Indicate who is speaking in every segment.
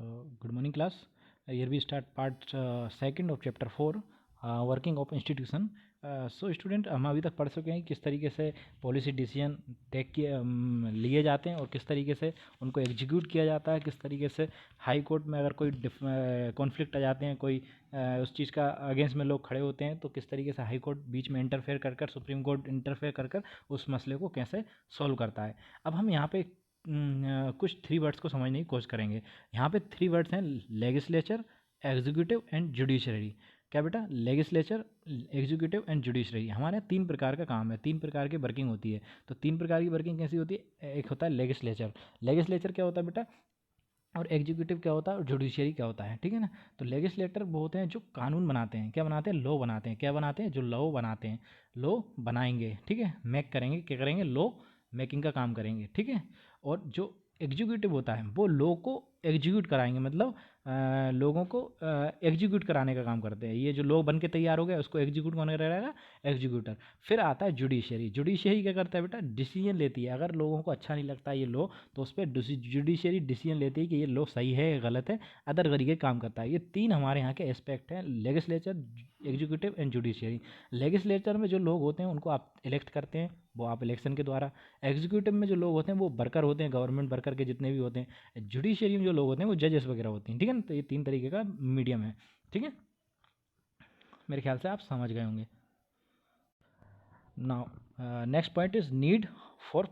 Speaker 1: Good morning, class. Here we start part second of chapter 4, working of institution. So student हम अभी तक पढ़ चुके हैं किस तरीके से पॉलिसी डिसीजन लिए जाते हैं और किस तरीके से उनको एग्जीक्यूट किया जाता है, किस तरीके से हाई कोर्ट में अगर कोई कॉन्फ्लिक्ट आ जाते हैं, कोई उस चीज़ का अगेंस्ट में लोग खड़े होते हैं, तो किस तरीके से हाई कोर्ट बीच में इंटरफेयर कर कर, सुप्रीम कोर्ट इंटरफेयर कर कर उस मसले को कैसे सॉल्व करता है। अब हम यहाँ पे कुछ 3 वर्ड्स को समझने की कोशिश करेंगे। यहाँ पे 3 वर्ड्स हैं, लेगिस्लेचर, एग्जीक्यूटिव एंड जुडिशरी। क्या बेटा? Legislature, executive and judiciary. हमारे यहाँ 3 प्रकार का काम है, 3 प्रकार की वर्किंग होती है। तो 3 प्रकार की वर्किंग कैसी होती है? एक होता है लेगिस्लेचर। लेगिस्लेचर क्या होता है बेटा? और एग्जीक्यूटिव क्या होता है और जुडिशरी क्या होता है, ठीक है ना। तो लेगिस्लेटर वो होते हैं जो कानून बनाते हैं। क्या बनाते हैं? लॉ बनाते हैं। क्या बनाते हैं? जो लॉ बनाते हैं, लॉ बनाएंगे, ठीक है, मेक करेंगे, क्या करेंगे? लॉ मेकिंग का काम करेंगे, ठीक है। और जो एग्जीक्यूटिव होता है वो लॉ को एग्जीक्यूट कराएंगे, मतलब लोगों को एग्जीक्यूट कराने का काम करते हैं। ये जो लॉ बन के तैयार हो गया उसको एग्जीक्यूट कौन करेगा? एग्जीक्यूटर। फिर आता है जुडिशरी। जुडिशरी क्या करता है बेटा? डिसीजन लेती है। अगर लोगों को अच्छा नहीं लगता ये लॉ, तो उस पर जुडिशरी डिसीजन लेती है कि ये लॉ सही है या गलत है, अदर तरीके काम करता है। ये 3 हमारे यहाँ के एस्पेक्ट हैं, legislature, executive and judiciary. Legislature में जो लोग होते हैं उनको आप इलेक्ट करते हैं, वो आप इलेक्शन के द्वारा। एग्जीक्यूटिव में जो लोग होते हैं वो वर्कर होते हैं, गवर्नमेंट वर्कर के जितने भी होते हैं। जुडिशरी में जो लोग होते हैं वो जजेस वगैरह होते हैं, ठीक है ना। तो ये 3 तरीके का मीडियम है, ठीक है। मेरे ख्याल से आप समझ गए होंगे। Now next point is need for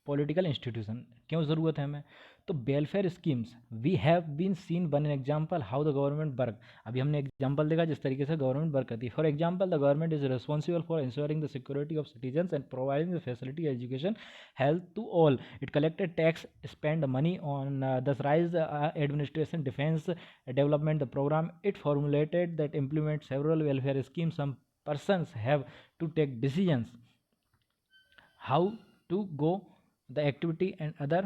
Speaker 1: political institution. क्यों ज़रूरत है हमें? तो welfare schemes, we have been seen one an example how the government work. अभी हमने एग्जाम्पल देखा जिस तरीके से गवर्नमेंट वर्क करती है। For example, the government is responsible for ensuring the security of citizens and providing the facility education health to all. It collected tax, spend money on this rise administration, defence, development the programme it formulated that implement several welfare schemes. Some persons have to take decisions how to go the activity and other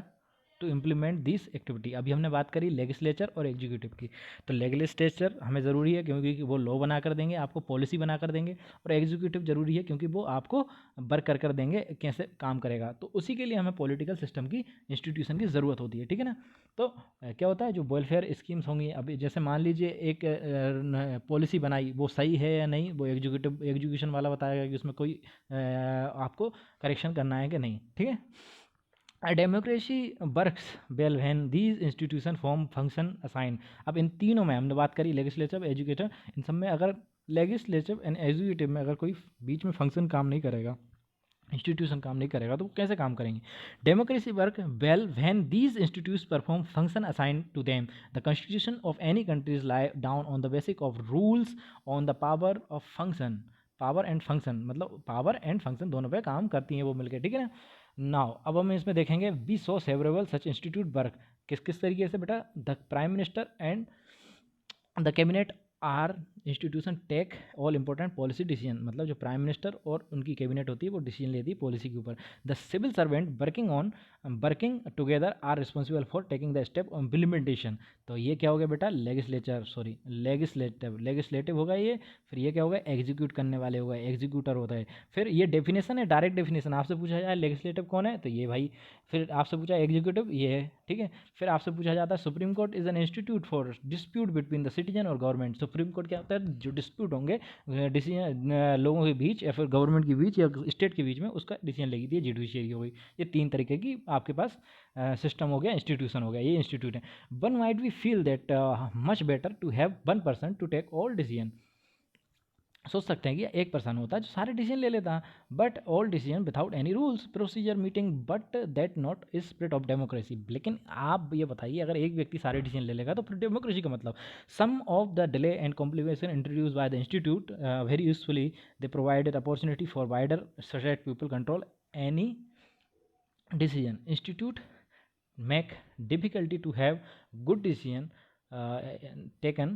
Speaker 1: to implement this activity. अभी हमने बात करी legislature और executive की। तो legislature हमें ज़रूरी है क्योंकि वो लॉ बना कर देंगे, आपको पॉलिसी बना कर देंगे। और एग्जीक्यूटिव ज़रूरी है क्योंकि वो आपको वर्क कर देंगे कैसे काम करेगा। तो उसी के लिए हमें पॉलिटिकल सिस्टम की, इंस्टीट्यूशन की ज़रूरत होती है, ठीक है ना। तो क्या होता है, जो वेलफेयर स्कीम्स होंगी, अभी जैसे मान लीजिए एक पॉलिसी बनाई, वो सही है या नहीं, वो एग्जीक्यूशन वाला बताएगा कि उसमें कोई आपको करेक्शन करना है कि नहीं, ठीक है। A democracy works well when these institution form function assign। अब इन तीनों में हमने बात करी, लेजिस्लेटिव, एजुकेटिव, इन सब में अगर लेजिस्लेटिव एंड एजुकेटिव में अगर कोई बीच में फंक्शन काम नहीं करेगा, इंस्टीट्यूशन काम नहीं करेगा, तो वो कैसे काम करेंगे? Democracy work well when these institute perform function assign to them. The constitution of any countries lie down on the basic of rules on the power of function. Power and function मतलब power and function दोनों पे काम करती हैं वो मिलकर, ठीक है ना। नाउ अब हम इसमें देखेंगे we saw several such institute work. किस किस तरीके से बेटा? The prime minister and the cabinet are institution take all important policy decision. मतलब जो प्राइम मिनिस्टर और उनकी कैबिनेट होती है वो डिसीजन लेती है पॉलिसी के ऊपर। The civil servant working together are responsible for taking the step on implementation. तो ये क्या हो गया बेटा? लेगिस्लेटिव होगा ये। फिर ये क्या होगा? एग्जीक्यूट करने वाले होगा, एग्जीक्यूटर होता है। फिर ये डेफिनेशन है, डायरेक्ट डेफिनेशन। आपसे पूछा जाए लेगिस्लेटिव कौन है, तो ये भाई। फिर आपसे पूछा एग्जीक्यूटिव, ये है, ठीक है। फिर आपसे पूछा जाता है supreme court is an institute for dispute between the citizen और गवर्नमेंट। सुप्रीम कोर्ट क्या होता है? जो डिस्प्यूट होंगे डिसीजन लोगों के बीच या फिर गवर्नमेंट के बीच या स्टेट के बीच में, उसका डिसीजन लेगी थी जुडिशरी हो गई। ये 3 तरीके की आपके पास सिस्टम हो गया, इंस्टीट्यूशन हो गया, ये इंस्टीट्यूट है। One might we feel that much better to have one person to take all decision. सोच सकते हैं कि एक पर्सन होता है जो सारे डिसीजन ले लेता है, but all decision without any rules procedure meeting, but that not is spirit of democracy. लेकिन आप ये बताइए, अगर एक व्यक्ति सारे डिसीजन ले लेगा तो फिर डेमोक्रेसी का मतलब? Some of the delay and complication introduce by the institute very usefully they provided opportunity for wider such that people control any decision. Institute make difficulty to have good decision taken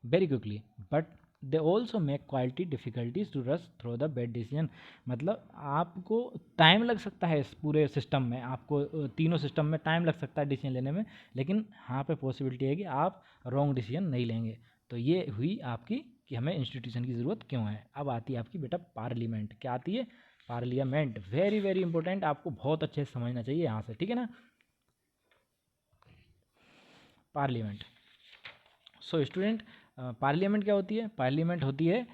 Speaker 1: very quickly, but they also make quality difficulties to rush through the bad decision। मतलब आपको time लग सकता है इस पूरे system में, आपको तीनों सिस्टम में टाइम लग सकता है डिसीजन लेने में, लेकिन यहाँ पे पॉसिबिलिटी है कि आप रॉन्ग डिसीजन नहीं लेंगे। तो ये हुई आपकी कि हमें इंस्टीट्यूशन की ज़रूरत क्यों है। अब आती है आपकी बेटा पार्लियामेंट। क्या आती है? पार्लियामेंट। वेरी वेरी इंपॉर्टेंट, आपको बहुत अच्छे से समझना चाहिए यहाँ से, ठीक है ना। पार्लियामेंट। सो स्टूडेंट, पार्लियामेंट क्या होती है? पार्लियामेंट होती है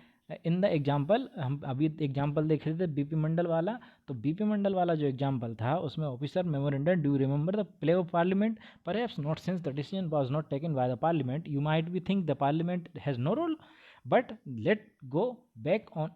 Speaker 1: इन द एग्जाम्पल, हम अभी एग्जाम्पल देख रहे थे बीपी मंडल वाला, तो बीपी मंडल वाला जो एग्जाम्पल था उसमें officer memorandum do remember the play of parliament, perhaps not since the decision was not taken by the parliament, you might be think the parliament has no role, but let go back on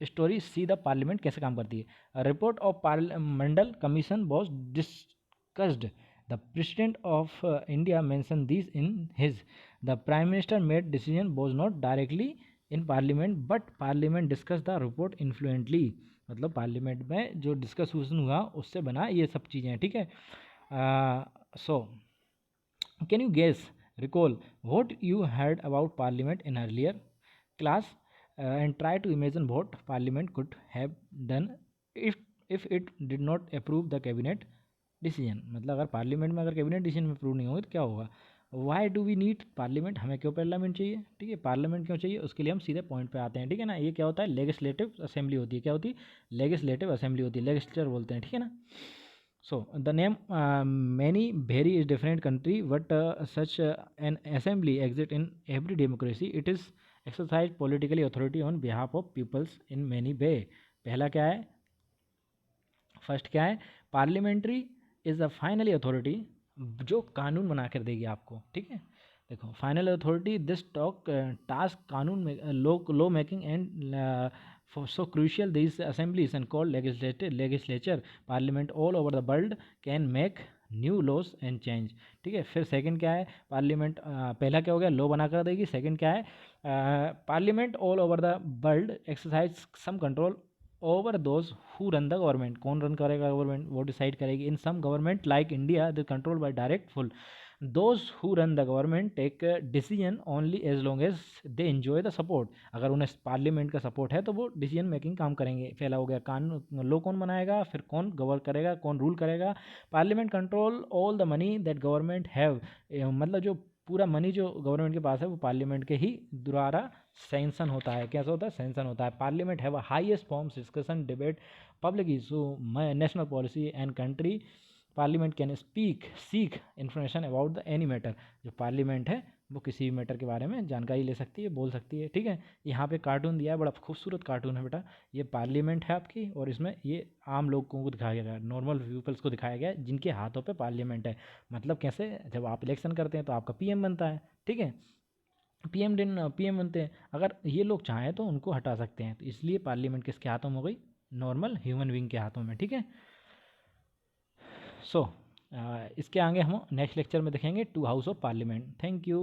Speaker 1: story see the parliament कैसे काम करती है। Report of Mandal commission was discussed, the president of India mention this in his, the prime minister made decision was not directly in parliament but parliament discuss the report इन्फ्लुएंटली, मतलब parliament में जो discussion हुआ उससे बना ये सब चीज़ें, ठीक है। So can you guess, recall what you heard about parliament in earlier class, and try to imagine what parliament could have done if it did not approve the cabinet decision। मतलब अगर पार्लियामेंट में अगर cabinet decision approve नहीं होगा तो क्या होगा। Why do we need parliament, हमें क्यों पार्लियामेंट चाहिए, ठीक है, पार्लियामेंट क्यों चाहिए, उसके लिए हम सीधे पॉइंट पे आते हैं, ठीक है ना। ये क्या होता है? लेजिस्लेटिव असेंबली होती है। क्या होती है? लेजिस्लेटिव असेंबली होती है, लेजिस्लेचर बोलते हैं, ठीक है ना। So the name many vary is different country, but such an assembly exists in every democracy. It is exercise political authority on behalf of peoples in many way। पहला क्या है? फर्स्ट क्या है? Parliamentary is the finally authority, जो कानून बना कर देगी आपको, ठीक है। देखो, फाइनल अथॉरिटी दिस टास्क कानून में law making and so crucial these assemblies and called legislature parliament all over the world can make new laws and change, ठीक है। फिर सेकंड क्या है? पार्लियामेंट, पहला क्या हो गया? लॉ बना कर देगी। सेकंड क्या है? Parliament all over the world exercise some control over those who run the government. कौन रन करेगा गवर्नमेंट? वो डिसाइड करेगी। In some government like India the control by direct full, those who run the government take decision only as long as they enjoy the support. अगर उन्हें parliament का support है तो वो डिसीजन मेकिंग काम करेंगे। पहला हो गया कानून, लॉ कौन बनाएगा, फिर कौन गवर्न करेगा, कौन रूल करेगा। Parliament control all the money that government have, मतलब जो पूरा मनी जो गवर्नमेंट के पास है वो पार्लियामेंट के ही द्वारा सैंक्शन होता है। कैसा होता है? सैंक्शन होता है। Parliament have a highest forms discussion debate public issue national policy and country. Parliament can speak seek information about the any matter. जो पार्लियामेंट है वो किसी भी मैटर के बारे में जानकारी ले सकती है, बोल सकती है, ठीक है। यहाँ पे कार्टून दिया है, बड़ा खूबसूरत कार्टून है बेटा। ये पार्लियामेंट है आपकी, और इसमें ये आम लोगों को दिखाया गया है, नॉर्मल पीपल्स को दिखाया गया है जिनके हाथों पे पार्लियामेंट है। मतलब कैसे? जब आप इलेक्शन करते हैं तो आपका पीएम बनता है, ठीक है। पीएम बनते हैं। अगर ये लोग चाहें तो उनको हटा सकते हैं, तो इसलिए पार्लियामेंट किसके हाथों में हो गई? नॉर्मल ह्यूमन बींग के हाथों में, ठीक है। सो इसके आगे हम नेक्स्ट लेक्चर में देखेंगे two house of parliament. Thank you.